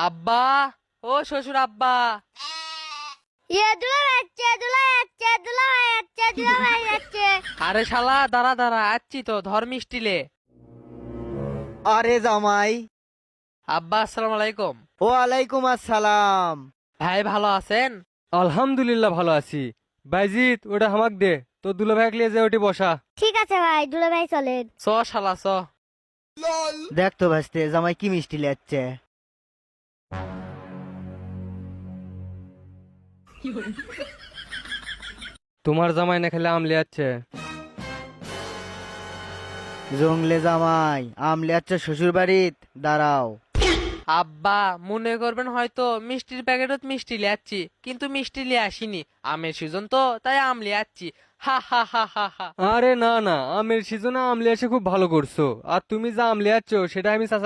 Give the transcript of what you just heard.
আব্বা, ও শ্বশুর আব্বা। আরে শালা দাঁড়া দাঁড়া, আচ্ছি তো, ধর মিষ্টিলে। আরে জামাই। আব্বা আসসালামু আলাইকুম। ওয়ালাইকুম আসসালাম। ভাই ভালো আছেন? আলহামদুলিল্লাহ ভালো আছি। বাইজিৎ ওটা হামাক দে, তো দুলাভাই লিয়ে যে ওটি বসা। ঠিক আছে ভাই, দুলা ভাই চলেন। চ শালা চ। দেখ তো ভাসতে জামাই কি মিষ্টি লেচ্ছে। তোমার জামাই না খেলে আমলে যাচ্ছে। জংলে জামাই আমলে আচ্ছা শ্বশুর বাড়িত দাঁড়াও। আব্বা মনে করবেন হয়তো মিষ্টির প্যাকেটত মিষ্টি লিয়ে আসছি, কিন্তু মিষ্টি লিয়ে আসিনি। আমের সিজন তো, তাই আম লিয়ে আসছি। হা হা হা হা হা। আরে না না, আমের সিজনে আমলে এসে খুব ভালো করছো। আর তুমি যা আমলে যাচ্ছ সেটা আমি চাচা